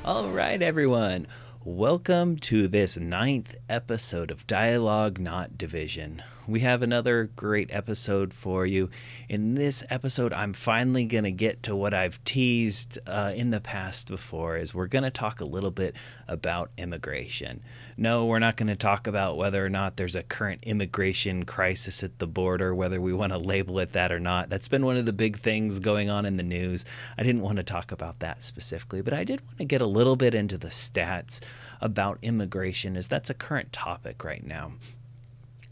All right, everyone. Welcome to this 9th episode of Dialogue Not Division. We have another great episode for you. In this episode, I'm finally going to get to what I've teased in the past before, is we're going to talk a little bit about immigration. No, we're not going to talk about whether or not there's a current immigration crisis at the border, whether we want to label it that or not. That's been one of the big things going on in the news. I didn't want to talk about that specifically, but I did want to get a little bit into the stats about immigration, as that's a current topic right now.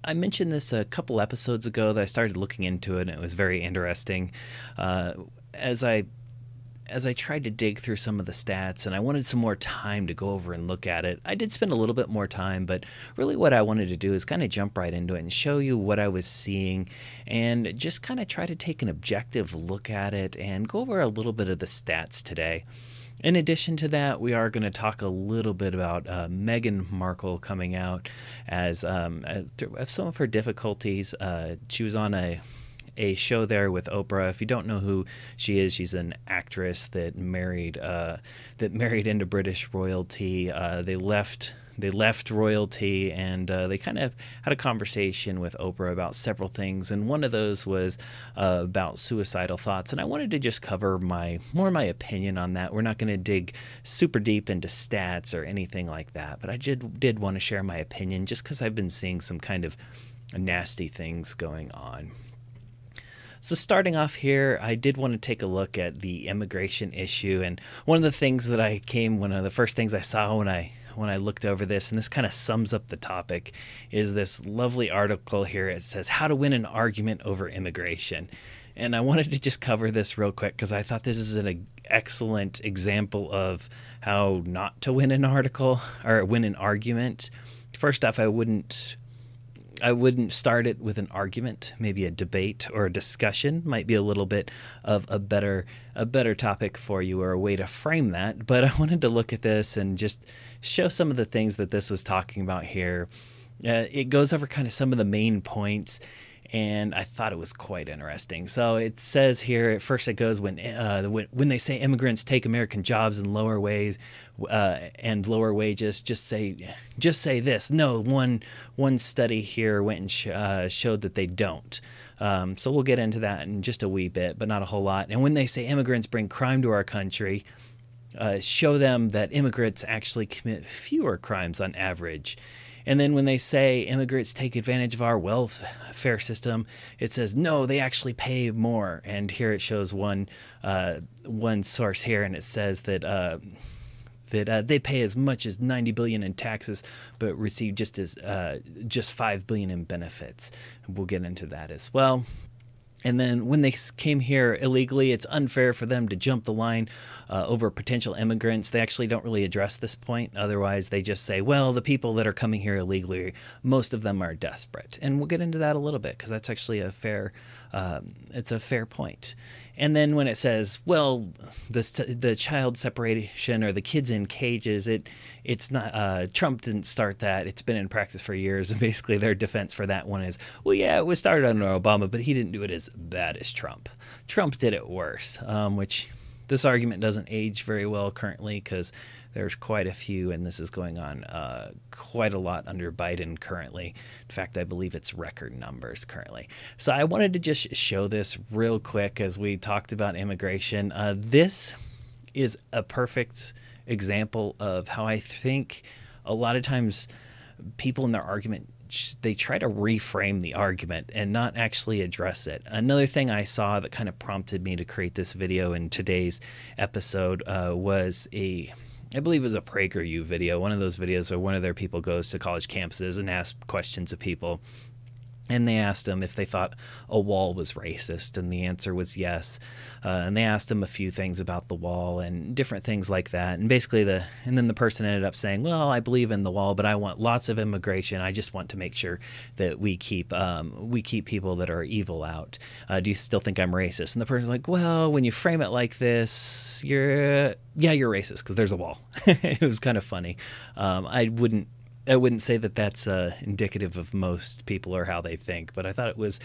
I mentioned this a couple episodes ago that I started looking into it, and it was very interesting. As I tried to dig through some of the stats, and I wanted some more time to go over and look at it. I did spend a little bit more time, but really what I wanted to do is kind of jump right into it and show you what I was seeing and just kind of try to take an objective look at it and go over a little bit of the stats today. In addition to that, we are going to talk a little bit about Meghan Markle coming out as some of her difficulties. She was on a show there with Oprah. If you don't know who she is, she's an actress that married into British royalty. They left royalty, and they kind of had a conversation with Oprah about several things, and one of those was about suicidal thoughts. And I wanted to just cover my opinion on that. We're not going to dig super deep into stats or anything like that, but I did want to share my opinion just because I've been seeing some kind of nasty things going on. So starting off here, I did want to take a look at the immigration issue, and one of the things that one of the first things I saw when I looked over this, and this kind of sums up the topic, is this lovely article here. It says, "How to Win an Argument Over Immigration." And I wanted to just cover this real quick because I thought this is an excellent example of how not to win an argument. First off, I wouldn't start it with an argument. Maybe a debate or a discussion might be a little bit of a better topic for you, or a way to frame that. But I wanted to look at this and just show some of the things that this was talking about here. It goes over kind of some of the main points, and I thought it was quite interesting. So it says here, at first it goes, when they say immigrants take American jobs and lower wages, just say this. No, one study here went and showed that they don't. So we'll get into that in just a wee bit, but not a whole lot. And when they say immigrants bring crime to our country, show them that immigrants actually commit fewer crimes on average. And then when they say immigrants take advantage of our welfare system, it says, no, they actually pay more. And here it shows one source here, and it says that they pay as much as $90 billion in taxes, but receive just $5 billion in benefits. We'll get into that as well. And then when they came here illegally, it's unfair for them to jump the line over potential immigrants. They actually don't really address this point. Otherwise, they just say, well, the people that are coming here illegally, most of them are desperate. And we'll get into that a little bit because that's actually a fair point. And then when it says, well, the child separation or the kids in cages, it's not Trump didn't start that. It's been in practice for years. And basically their defense for that one is, well, yeah, it was started under Obama, but he didn't do it as bad as Trump. Trump did it worse, which this argument doesn't age very well currently because there's quite a few, and this is going on quite a lot under Biden currently. In fact, I believe it's record numbers currently. So I wanted to just show this real quick as we talked about immigration. This is a perfect example of how I think a lot of times people in their argument, they try to reframe the argument and not actually address it. Another thing I saw that kind of prompted me to create this video in today's episode was I believe it was a PragerU video, one of those videos where one of their people goes to college campuses and asks questions of people. And they asked them if they thought a wall was racist, and the answer was yes. And they asked them a few things about the wall and different things like that. And basically then the person ended up saying, well, I believe in the wall, but I want lots of immigration. I just want to make sure that we keep people that are evil out. Do you still think I'm racist? And the person's like, well, when you frame it like this, you're racist because there's a wall. It was kind of funny. I wouldn't I wouldn't say that that's indicative of most people or how they think, but I thought it was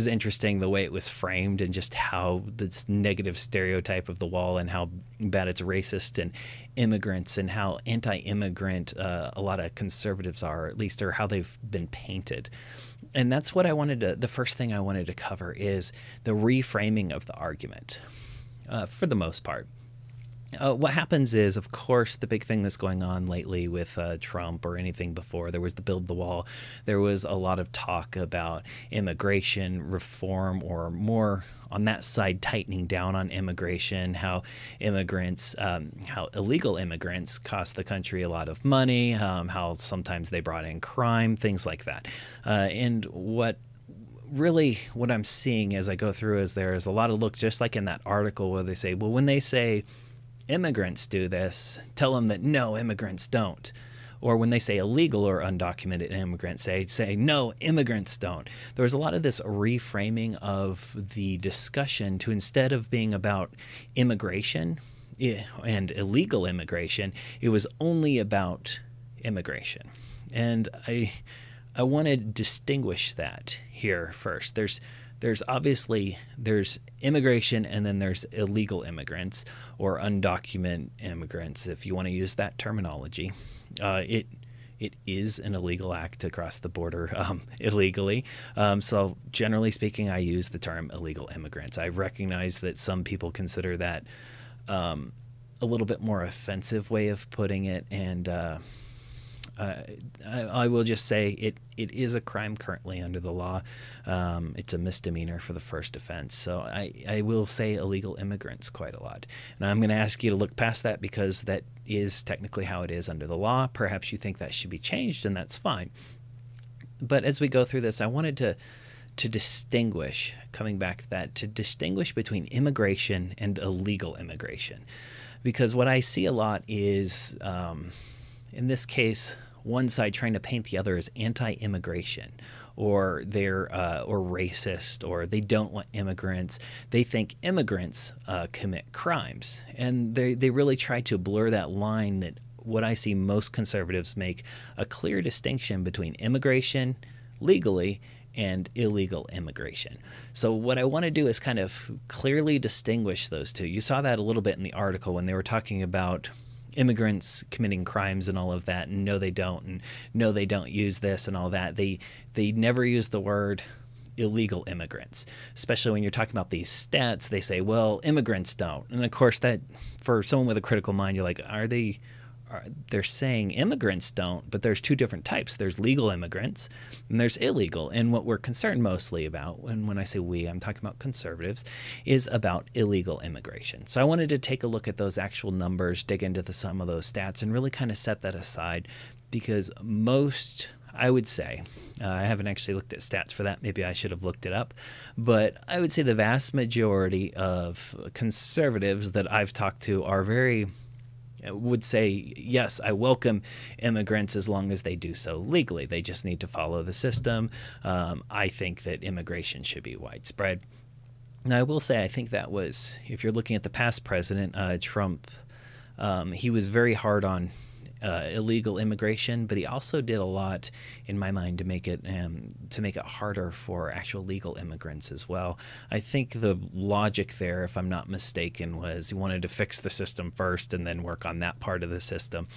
interesting the way it was framed and just how this negative stereotype of the wall and how bad it's racist and immigrants and how anti-immigrant a lot of conservatives are, at least, or how they've been painted. And that's what the first thing I wanted to cover is the reframing of the argument, for the most part. What happens is, of course, the big thing that's going on lately with Trump or anything before, there was the Build the Wall. There was a lot of talk about immigration reform, or more on that side, tightening down on immigration, how illegal immigrants cost the country a lot of money, how sometimes they brought in crime, things like that. And what I'm seeing as I go through is there is a lot of look, just like in that article where they say, well, when they say immigrants do this, tell them that no, immigrants don't. Or when they say illegal or undocumented immigrants, say no, immigrants don't. There was a lot of this reframing of the discussion to, instead of being about immigration and illegal immigration, it was only about immigration. And I want to distinguish that here first. There's obviously immigration, and then there's illegal immigrants or undocumented immigrants, if you want to use that terminology. It is an illegal act to cross the border illegally. So generally speaking, I use the term illegal immigrants. I recognize that some people consider that a little bit more offensive way of putting it, and I will just say it is a crime currently under the law. It's a misdemeanor for the first offense. So I will say illegal immigrants quite a lot. And I'm going to ask you to look past that, because that is technically how it is under the law. Perhaps you think that should be changed, and that's fine. But as we go through this, I wanted to distinguish, coming back to that, to distinguish between immigration and illegal immigration. Because what I see a lot is, in this case, one side trying to paint the other as anti-immigration, or they're or racist, or they don't want immigrants. They think immigrants commit crimes, and they really try to blur that line. That what I see most conservatives make a clear distinction between immigration legally and illegal immigration. So what I want to do is kind of clearly distinguish those two. You saw that a little bit in the article when they were talking about immigrants committing crimes and all of that, and no, they don't, and no, they don't use this and all that. They never use the word illegal immigrants, especially when you're talking about these stats. They say, well, immigrants don't. And of course, that, for someone with a critical mind, you're like, they're saying immigrants don't, but there's two different types. There's legal immigrants and there's illegal. And what we're concerned mostly about, and when I say we, I'm talking about conservatives, is about illegal immigration. So I wanted to take a look at those actual numbers, dig into some of those stats, and really kind of set that aside, because most, I would say, I haven't actually looked at stats for that. Maybe I should have looked it up. But I would say the vast majority of conservatives that I've talked to would say, yes, I welcome immigrants as long as they do so legally. They just need to follow the system. I think that immigration should be widespread. Now, I will say, I think that was, if you're looking at the past president, Trump, he was very hard on illegal immigration, but he also did a lot, in my mind, to make it harder for actual legal immigrants as well. I think the logic there, if I'm not mistaken, was he wanted to fix the system first and then work on that part of the system.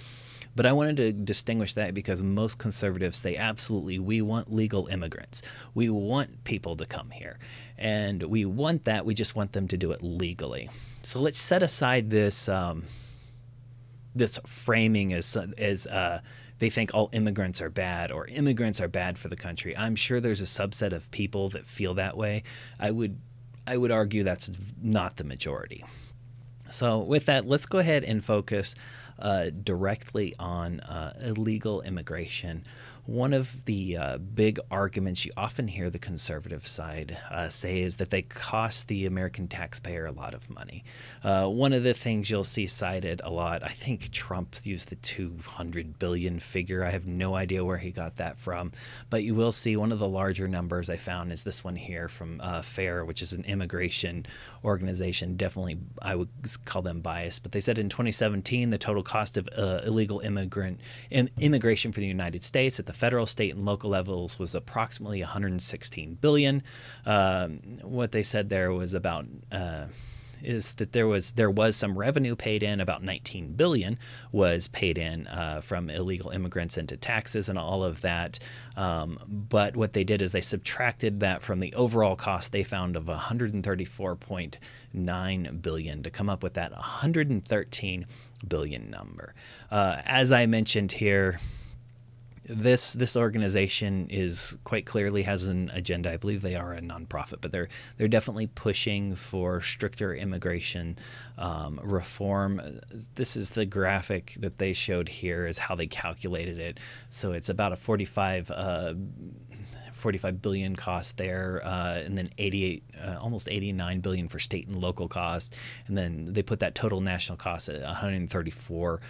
But I wanted to distinguish that because most conservatives say, absolutely, we want legal immigrants. We want people to come here. And we want that. We just want them to do it legally. So let's set aside this this framing as they think all immigrants are bad, or immigrants are bad for the country. I'm sure there's a subset of people that feel that way. I would argue that's not the majority. So with that, let's go ahead and focus directly on illegal immigration one of the big arguments you often hear the conservative side say is that they cost the American taxpayer a lot of money. One of the things you'll see cited a lot, I think Trump used the 200 billion figure. I have no idea where he got that from, but you will see one of the larger numbers I found is this one here from FAIR, which is an immigration organization. Definitely, I would call them biased, but they said in 2017 the total cost of illegal immigration for the United States at the federal, state, and local levels was approximately 116 billion. What they said there was about is that there was some revenue paid in. About 19 billion was paid in from illegal immigrants into taxes and all of that. But what they did is they subtracted that from the overall cost they found of 134.9 billion to come up with that 113 billion number. As I mentioned here, this organization is quite clearly has an agenda. I believe they are a nonprofit, but they're definitely pushing for stricter immigration reform. This is the graphic that they showed here is how they calculated it. So it's about a 45 billion cost there, and then almost 89 billion for state and local costs, and then they put that total national cost at 134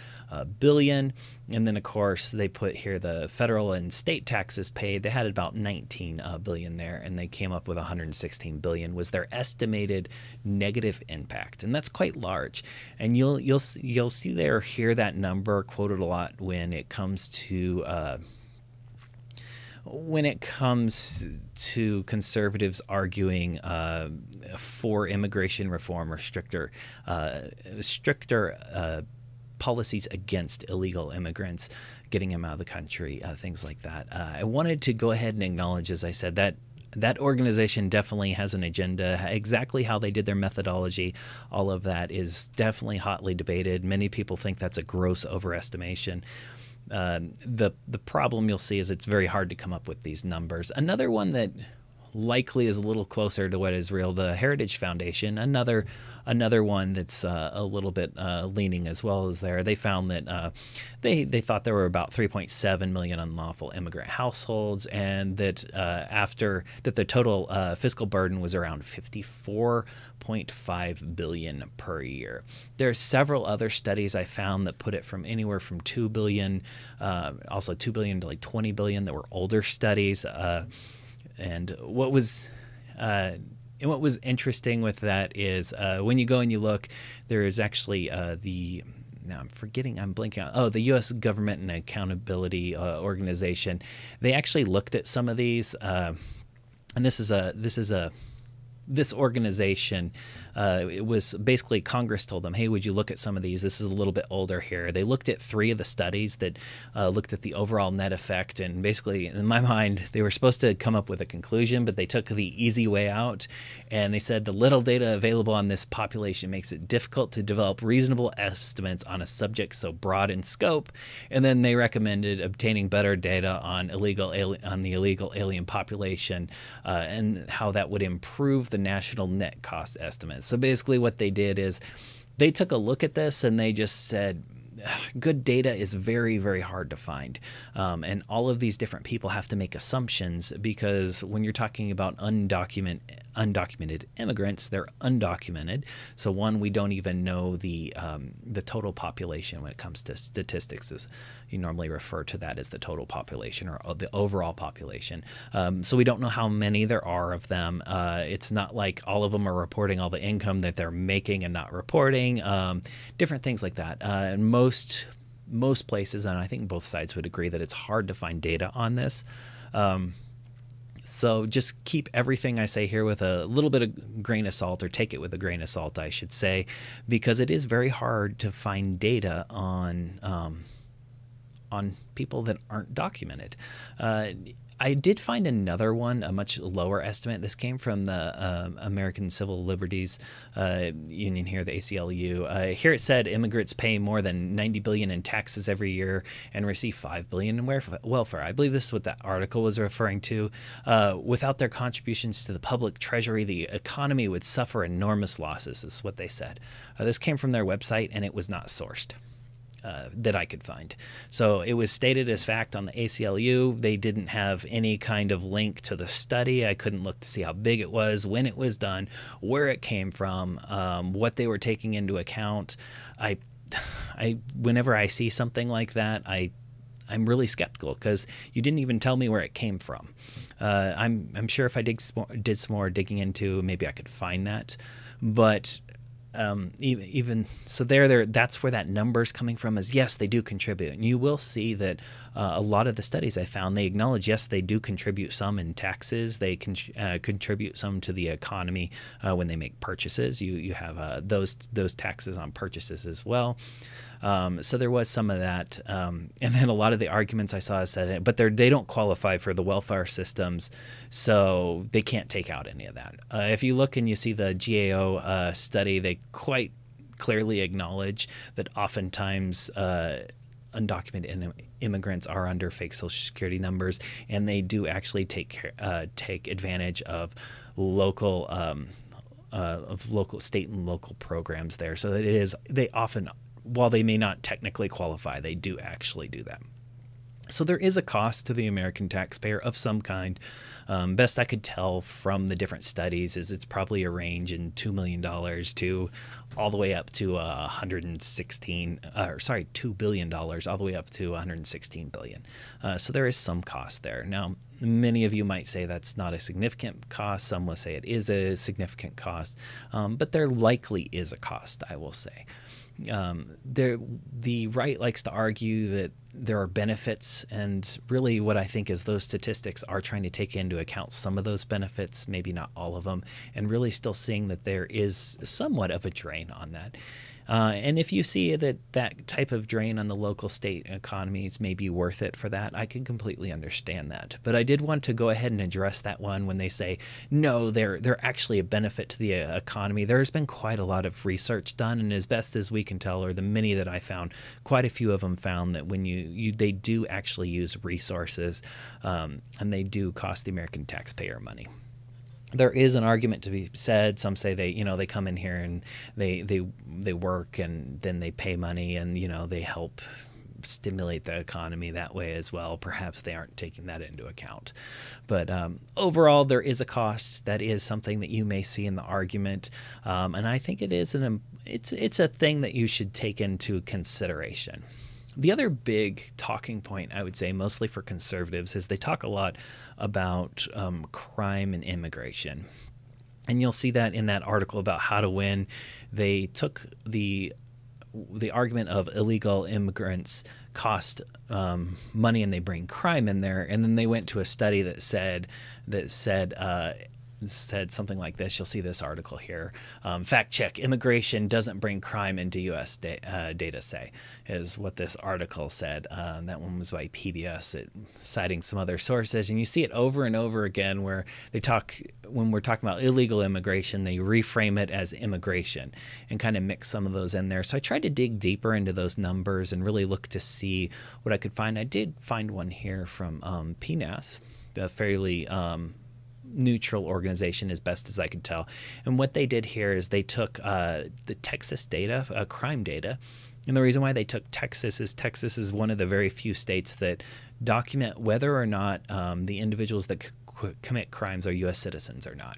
billion. And then of course they put here the federal and state taxes paid. They had about 19 billion there, and they came up with 116 billion was their estimated negative impact, and that's quite large. And you'll see there hear that number quoted a lot when it comes to conservatives arguing for immigration reform or stricter policies against illegal immigrants, getting them out of the country, things like that. I wanted to go ahead and acknowledge, as I said, that organization definitely has an agenda. Exactly how they did their methodology, all of that is definitely hotly debated. Many people think that's a gross overestimation. The problem you'll see is it's very hard to come up with these numbers. Another one that likely is a little closer to what is real, the Heritage Foundation, another one that's a little bit leaning as well as there. They found that they thought there were about 3.7 million unlawful immigrant households, and that the total fiscal burden was around 54.5 billion per year. There are several other studies I found that put it from anywhere from 2 billion, also 2 billion to like 20 billion that were older studies. And what was interesting with that is when you go and you look, there is actually the U.S. Government and Accountability Organization. They actually looked at some of these, and this organization, it was basically Congress told them, hey, would you look at some of these? This is a little bit older here. They looked at 3 of the studies that looked at the overall net effect. And basically, in my mind, they were supposed to come up with a conclusion, but they took the easy way out. And they said the little data available on this population makes it difficult to develop reasonable estimates on a subject so broad in scope. And then they recommended obtaining better data on the illegal alien population and how that would improve the national net cost estimates. So basically what they did is they took a look at this and they just said, good data is very, very hard to find. And all of these different people have to make assumptions, because when you're talking about undocumented immigrants, they're undocumented. So one, we don't even know the total population when it comes to statistics. As you normally refer to that as the total population or the overall population. So we don't know how many there are of them. It's not like all of them are reporting all the income that they're making and not reporting, different things like that. And most places, and I think both sides would agree, that it's hard to find data on this. So just keep everything I say here with a little bit of grain of salt, or take it with a grain of salt, I should say, because it is very hard to find data on people that aren't documented. I did find another one, a much lower estimate. This came from the American Civil Liberties Union here, the ACLU. Here it said immigrants pay more than 90 billion in taxes every year and receive 5 billion in welfare. I believe this is what that article was referring to. Without their contributions to the public treasury, the economy would suffer enormous losses, is what they said. This came from their website, and it was not sourced. that I could find. So it was stated as fact on the ACLU. They didn't have any kind of link to the study. I couldn't look to see how big it was, when it was done, where it came from, what they were taking into account. Whenever I see something like that, I'm really skeptical because you didn't even tell me where it came from. I'm sure if I did some more digging into, maybe I could find that. But even so, that's where that number's coming from. Is yes, they do contribute, and you will see that a lot of the studies I found, they acknowledge yes, they do contribute some in taxes. They contribute some to the economy when they make purchases. You have those taxes on purchases as well. So there was some of that, and then a lot of the arguments I saw said, but they don't qualify for the welfare systems, so they can't take out any of that. If you look and you see the GAO study, they quite clearly acknowledge that oftentimes undocumented immigrants are under fake Social Security numbers, and they do actually take advantage of local state and local programs there. So they often, while they may not technically qualify, they do actually do that. So there is a cost to the American taxpayer of some kind. Best I could tell from the different studies is it's probably a range in $2 million to all the way up to $2 billion, all the way up to $116 billion. So there is some cost there. Now, many of you might say that's not a significant cost. Some will say it is a significant cost, but there likely is a cost, I will say. The right likes to argue that there are benefits, and really what I think is those statistics are trying to take into account some of those benefits, maybe not all of them, and really still seeing that there is somewhat of a drain on that. And if you see that type of drain on the local state economies may be worth it for that, I can completely understand that. But I did want to go ahead and address that one when they say, no, they're actually a benefit to the economy. There's been quite a lot of research done, and as best as we can tell, or the many that I found, quite a few of them found that when they do actually use resources, and they do cost the American taxpayer money. There is an argument to be said. Some say they come in here and they work and then they pay money and they help stimulate the economy that way as well. Perhaps they aren't taking that into account. But overall, there is a cost. That is something that you may see in the argument, and I think it's a thing that you should take into consideration. The other big talking point, I would say, mostly for conservatives, is they talk a lot about crime and immigration. And you'll see that in that article about how to win. They took the argument of illegal immigrants cost money and they bring crime in there. And then they went to a study that said something like this. You'll see this article here. Fact check, immigration doesn't bring crime into U.S. data say, is what this article said. That one was by PBS, citing some other sources. And you see it over and over again where when we're talking about illegal immigration, they reframe it as immigration and kind of mix some of those in there. So I tried to dig deeper into those numbers and really look to see what I could find. I did find one here from PNAS, the fairly neutral organization as best as I could tell. And what they did here is they took the Texas data, crime data. And the reason why they took Texas is one of the very few states that document whether or not the individuals that commit crimes are U.S. citizens or not.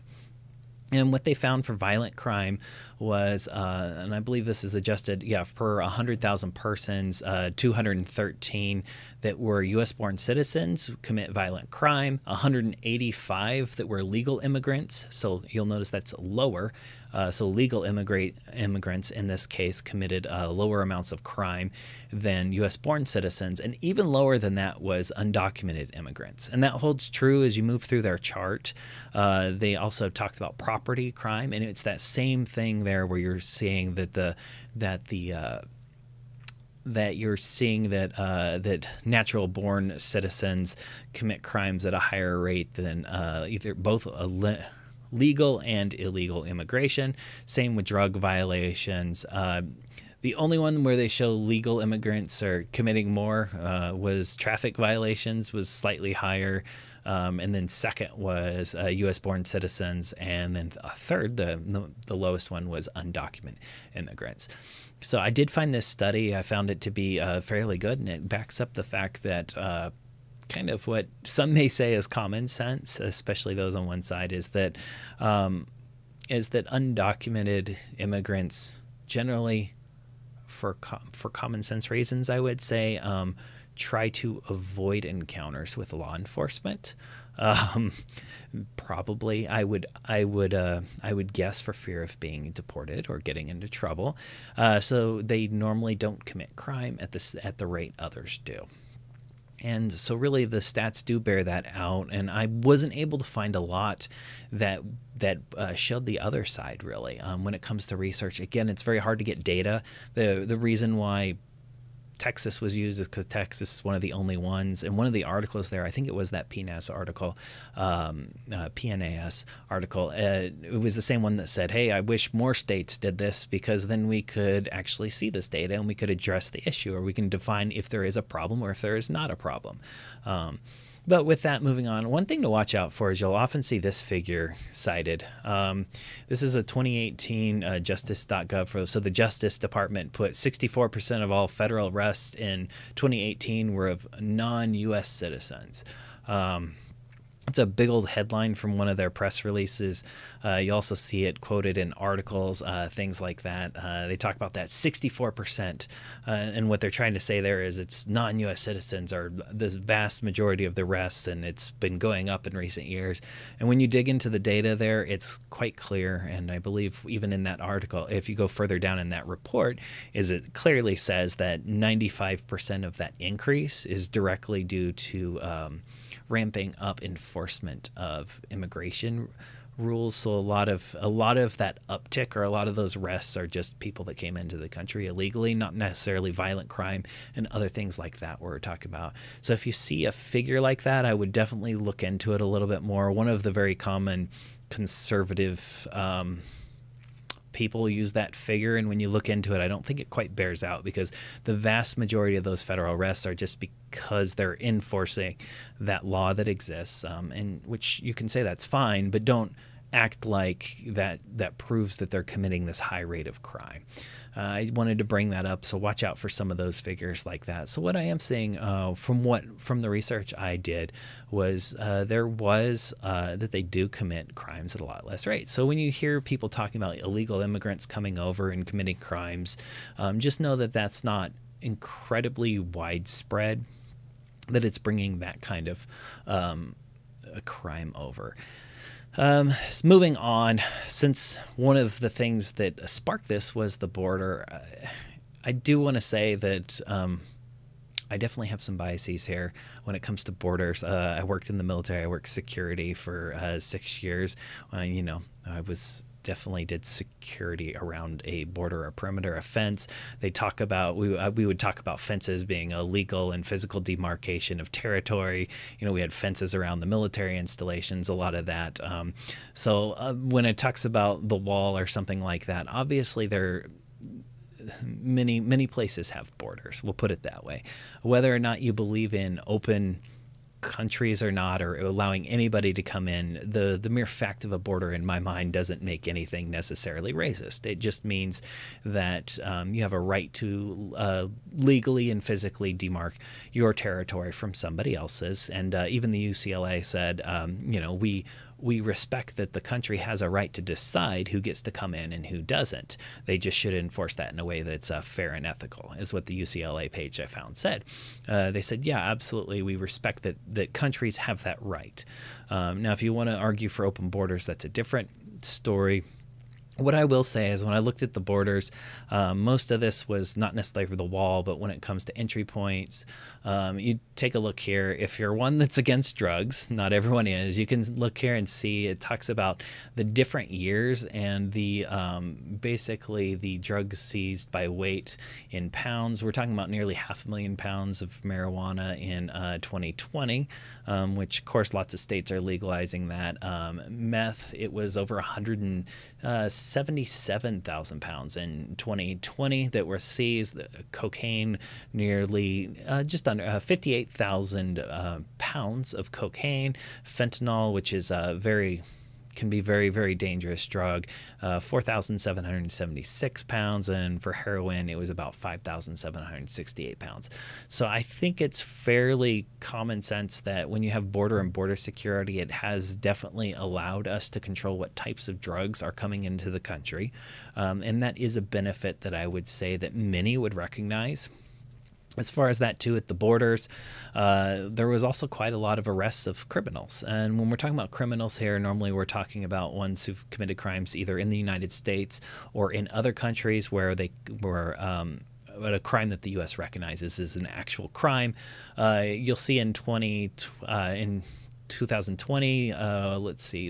And what they found for violent crime was, and I believe this is adjusted, per 100,000 persons, 213 that were U.S.-born citizens commit violent crime, 185 that were legal immigrants. So you'll notice that's lower. So legal immigrants in this case committed lower amounts of crime than U.S.-born citizens, and even lower than that was undocumented immigrants. And that holds true as you move through their chart. They also talked about property crime, and it's that same thing there where you're seeing that natural-born citizens commit crimes at a higher rate than either both legal and illegal immigration. Same with drug violations. The only one where they show legal immigrants are committing more was traffic violations, was slightly higher. And then second was U.S. born citizens. And then a third, the lowest one, was undocumented immigrants. So I did find this study. I found it to be fairly good, and it backs up the fact that kind of what some may say is common sense, especially those on one side, is that undocumented immigrants generally, for common sense reasons, I would say, try to avoid encounters with law enforcement. Probably, I would guess, for fear of being deported or getting into trouble. So they normally don't commit crime at the rate others do. And so really the stats do bear that out, and I wasn't able to find a lot that showed the other side, really, when it comes to research. Again, it's very hard to get data. The reason why Texas was used is because Texas is one of the only ones. And one of the articles there, I think it was that PNAS article, it was the same one that said, hey, I wish more states did this, because then we could actually see this data and we could address the issue, or we can define if there is a problem or if there is not a problem. But with that, moving on, one thing to watch out for is you'll often see this figure cited. This is a 2018 justice.gov. So the Justice Department put 64% of all federal arrests in 2018 were of non-U.S. citizens. It's a big old headline from one of their press releases. You also see it quoted in articles, things like that. They talk about that 64%. And what they're trying to say there is it's non-U.S. citizens are the vast majority of the arrests, and it's been going up in recent years. And when you dig into the data there, it's quite clear. And I believe even in that article, if you go further down in that report, it clearly says that 95% of that increase is directly due to ramping up enforcement of immigration rules. So a lot of that uptick, or a lot of those arrests, are just people that came into the country illegally, not necessarily violent crime and other things like that we're talking about. So if you see a figure like that, I would definitely look into it a little bit more. One of the very common conservative people use that figure, and when you look into it, I don't think it quite bears out, because the vast majority of those federal arrests are just because they're enforcing that law that exists, and which you can say that's fine, but don't act like that proves that they're committing this high rate of crime. I wanted to bring that up, so watch out for some of those figures like that. So what I am seeing from the research I did was that they do commit crimes at a lot less rate. So when you hear people talking about illegal immigrants coming over and committing crimes, just know that that's not incredibly widespread, that it's bringing that kind of a crime over. Moving on, since one of the things that sparked this was the border, I do want to say that I definitely have some biases here when it comes to borders. I worked in the military. I worked security for 6 years. I definitely did security around a border, a perimeter, a fence. They talk about, we would talk about fences being a legal and physical demarcation of territory. We had fences around the military installations, a lot of that. So when it talks about the wall or something like that, obviously many places have borders. We'll put it that way. Whether or not you believe in open countries or not, or allowing anybody to come in, the mere fact of a border, in my mind, doesn't make anything necessarily racist. It just means that you have a right to legally and physically demarc your territory from somebody else's. And even the UCLA said, we respect that the country has a right to decide who gets to come in and who doesn't. They just should enforce that in a way that's fair and ethical, is what the UCLA page I found said. They said, yeah, absolutely, we respect that countries have that right. Now, if you want to argue for open borders, that's a different story. What I will say is when I looked at the borders, most of this was not necessarily for the wall, but when it comes to entry points, you take a look here. If you're one that's against drugs, not everyone is, you can look here and see it talks about the different years and the basically the drugs seized by weight in pounds. We're talking about nearly 500,000 pounds of marijuana in 2020, which of course lots of states are legalizing that. Meth, it was over 160 77,000 pounds in 2020 that were seized. Cocaine, nearly just under 58,000 pounds of cocaine. Fentanyl, which is can be very, very dangerous drug, 4,776 pounds, and for heroin it was about 5,768 pounds. So I think it's fairly common sense that when you have border and border security, it has definitely allowed us to control what types of drugs are coming into the country, and that is a benefit that I would say that many would recognize. As far as that, too, at the borders, there was also quite a lot of arrests of criminals. And when we're talking about criminals here, normally we're talking about ones who've committed crimes either in the United States or in other countries where they were a crime that the U.S. recognizes as an actual crime. You'll see in 2020, let's see,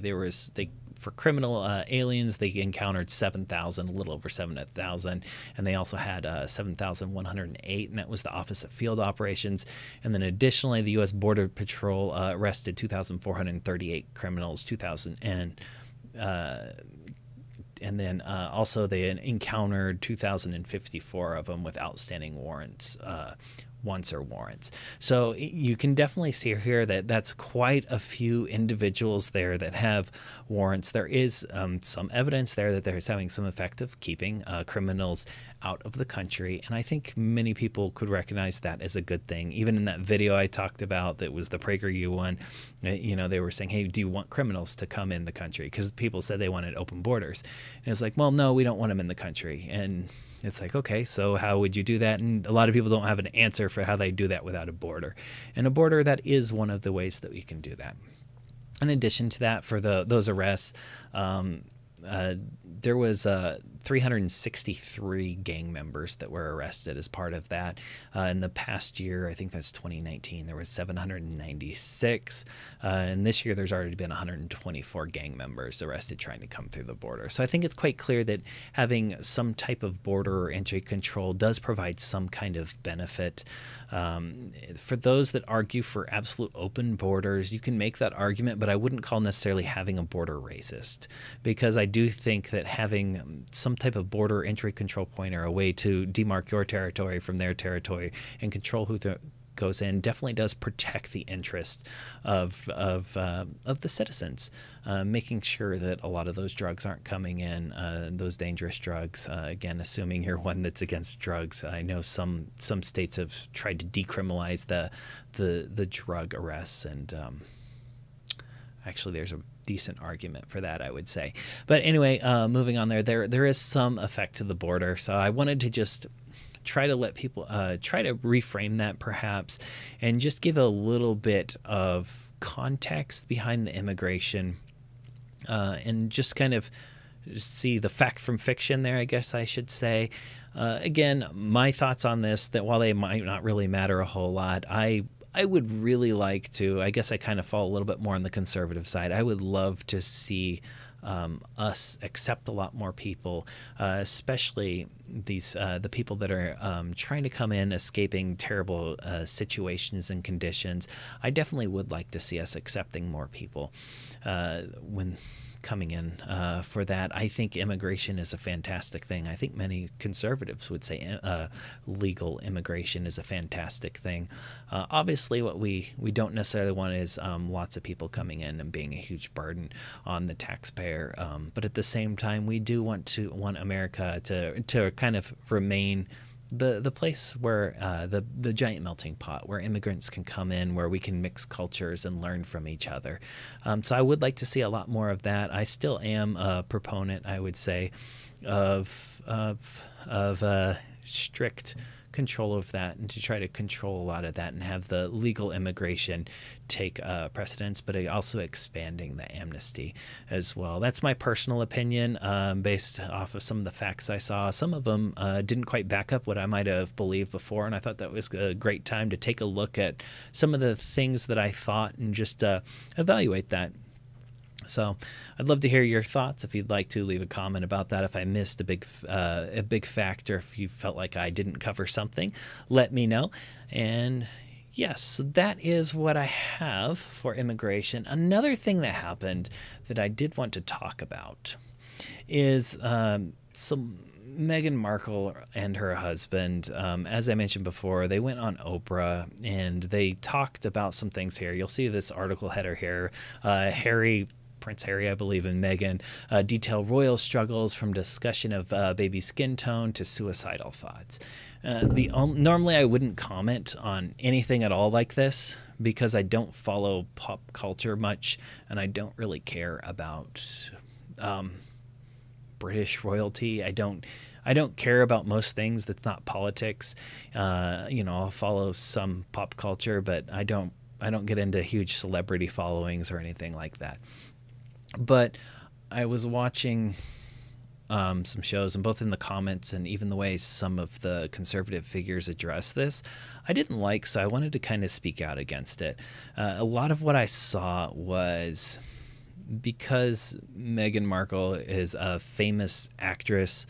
for criminal aliens, they encountered 7,000, a little over 7,000, and they also had 7,108, and that was the Office of Field Operations. And then additionally, the U.S. Border Patrol arrested 2,438 criminals, and then also they encountered 2,054 of them with outstanding warrants. Or warrants. So you can definitely see here that that's quite a few individuals there that have warrants. There is some evidence there that there's having some effect of keeping criminals out of the country, and I think many people could recognize that as a good thing. Even in that video I talked about, that was the PragerU one, they were saying, hey, do you want criminals to come in the country? Because people said they wanted open borders, and it's like, well, no, we don't want them in the country. And it's like, okay, so how would you do that? And a lot of people don't have an answer for how they do that without a border. And a border, that is one of the ways that we can do that. In addition to that, for those arrests, there was 363 gang members that were arrested as part of that. In the past year, I think that's 2019, there was 796. And this year, there's already been 124 gang members arrested trying to come through the border. So I think it's quite clear that having some type of border or entry control does provide some kind of benefit. For those that argue for absolute open borders, you can make that argument, but I wouldn't call necessarily having a border racist, because I do think that having some type of border entry control point, or a way to demark your territory from their territory and control who goes in, definitely does protect the interest of the citizens, making sure that a lot of those drugs aren't coming in, those dangerous drugs. Again, assuming you're one that's against drugs. I know some states have tried to decriminalize the drug arrests, and actually there's a decent argument for that, I would say. But anyway, moving on there is some effect to the border. So I wanted to just try to let people try to reframe that perhaps, and just give a little bit of context behind the immigration, and just kind of see the fact from fiction there, I guess I should say. Again, my thoughts on this, that while they might not really matter a whole lot, I would really like to, I guess I kind of fall a little bit more on the conservative side. I would love to see us accept a lot more people, especially the people that are trying to come in, escaping terrible situations and conditions. I definitely would like to see us accepting more people when coming in for that. I think immigration is a fantastic thing. I think many conservatives would say legal immigration is a fantastic thing. Obviously, what we don't necessarily want is lots of people coming in and being a huge burden on the taxpayer. But at the same time, we do want America to kind of remain the place where the giant melting pot, where immigrants can come in, where we can mix cultures and learn from each other. So I would like to see a lot more of that. I still am a proponent, I would say, of strict control of that, and to try to control a lot of that and have the legal immigration take precedence, but also expanding the amnesty as well. That's my personal opinion, based off of some of the facts I saw. Some of them didn't quite back up what I might have believed before, and I thought that was a great time to take a look at some of the things that I thought and just evaluate that. So I'd love to hear your thoughts. If you'd like to leave a comment about that, if I missed a big fact, or if you felt like I didn't cover something, let me know. And yes, that is what I have for immigration. Another thing that happened that I did want to talk about is some Meghan Markle and her husband. As I mentioned before, they went on Oprah and they talked about some things here. You'll see this article header here. Prince Harry, I believe, and Meghan detail royal struggles from discussion of baby skin tone to suicidal thoughts. Normally I wouldn't comment on anything at all like this because I don't follow pop culture much and I don't really care about British royalty. I don't care about most things that's not politics. I'll follow some pop culture, but I don't get into huge celebrity followings or anything like that. But I was watching some shows, and both in the comments and even the way some of the conservative figures address this, I didn't like, so I wanted to kind of speak out against it. A lot of what I saw was because Meghan Markle is a famous actress,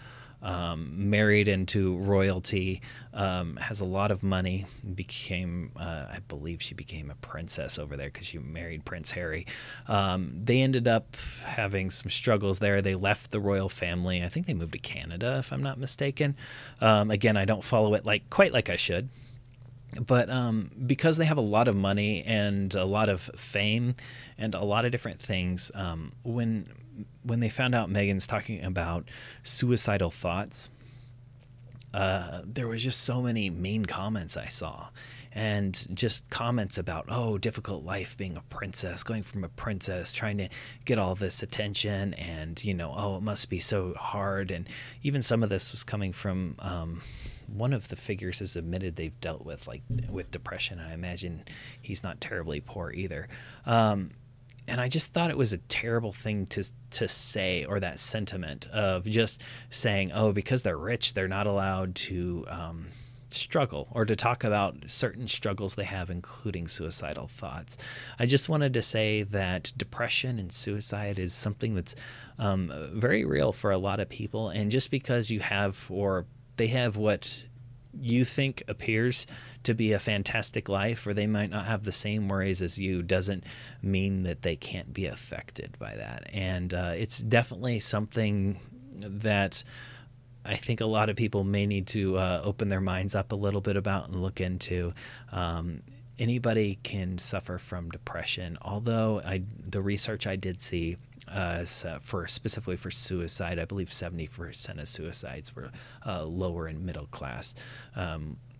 married into royalty, has a lot of money, I believe she became a princess over there because she married Prince Harry. They ended up having some struggles there. They left the royal family. I think they moved to Canada, if I'm not mistaken. Again, I don't follow it quite like I should. But because they have a lot of money and a lot of fame and a lot of different things, when they found out Meghan's talking about suicidal thoughts, there was just so many mean comments I saw. And just comments about, oh, difficult life being a princess, going from a princess, trying to get all this attention, and, oh, it must be so hard. And even some of this was coming from one of the figures has admitted they've dealt with depression. And I imagine he's not terribly poor either. And I just thought it was a terrible thing to say, or that sentiment of just saying, oh, because they're rich, they're not allowed to struggle or to talk about certain struggles they have, including suicidal thoughts. I just wanted to say that depression and suicide is something that's very real for a lot of people. And just because you have, or they have what you think appears to be a fantastic life, or they might not have the same worries as you, doesn't mean that they can't be affected by that. And it's definitely something that I think a lot of people may need to open their minds up a little bit about and look into. Anybody can suffer from depression, although the research I did see specifically for suicide, I believe 70% of suicides were lower and middle class.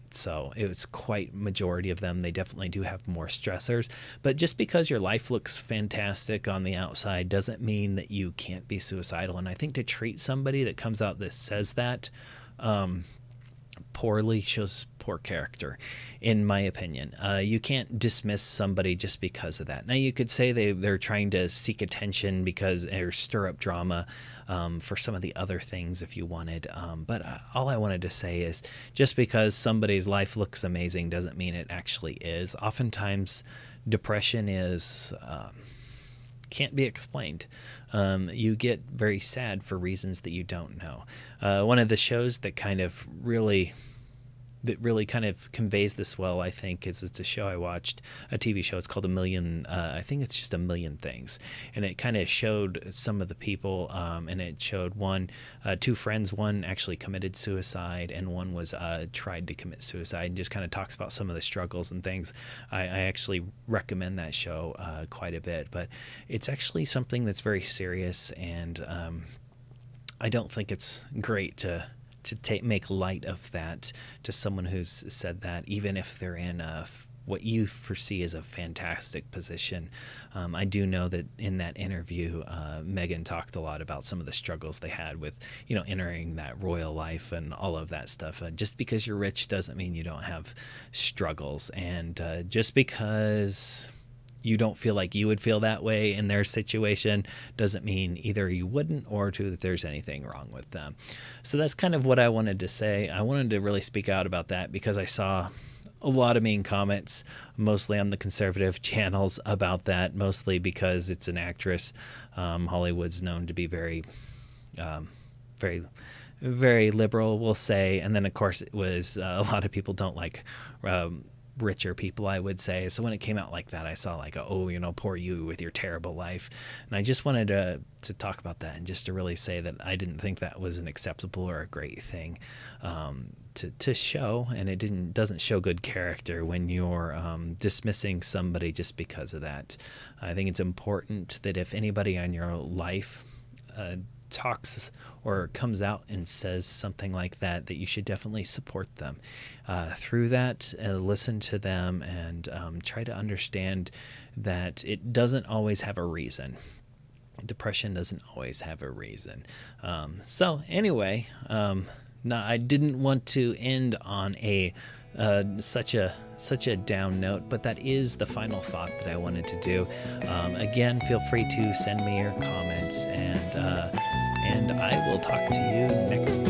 So it was quite majority of them. They definitely do have more stressors. But just because your life looks fantastic on the outside doesn't mean that you can't be suicidal. And I think to treat somebody that comes out that says that poorly shows poor character, in my opinion. You can't dismiss somebody just because of that. Now, you could say they're trying to seek attention or stir up drama for some of the other things if you wanted. But all I wanted to say is just because somebody's life looks amazing doesn't mean it actually is. Oftentimes, depression can't be explained. You get very sad for reasons that you don't know. One of the shows that really kind of conveys this well, I think, it's a show I watched, a TV show. It's called I think it's just A Million Things. And it kind of showed some of the people, and it showed two friends. One actually committed suicide, and one was tried to commit suicide, and just kind of talks about some of the struggles and things. I actually recommend that show quite a bit, but it's actually something that's very serious, and I don't think it's great to make light of that to someone who's said that, even if they're in what you foresee as a fantastic position. I do know that in that interview, Meghan talked a lot about some of the struggles they had with, entering that royal life and all of that stuff. Just because you're rich doesn't mean you don't have struggles. And just because you don't feel like you would feel that way in their situation doesn't mean either you wouldn't or that there's anything wrong with them. So that's kind of what I wanted to say. I wanted to really speak out about that because I saw a lot of mean comments, mostly on the conservative channels about that, mostly because it's an actress. Hollywood's known to be very, very liberal, we'll say. And then, of course, it was a lot of people don't like richer people, I would say. So when it came out like that, I saw like, oh, poor you with your terrible life. And I just wanted to talk about that and just to really say that I didn't think that was an acceptable or a great thing to show, and it doesn't show good character when you're dismissing somebody just because of that. I think it's important that if anybody on your life talks or comes out and says something like that you should definitely support them through that. Listen to them and try to understand that it doesn't always have a reason. Depression doesn't always have a reason. So anyway, I didn't want to end on such a down note, but that is the final thought that I wanted to do. Again, feel free to send me your comments, and I will talk to you next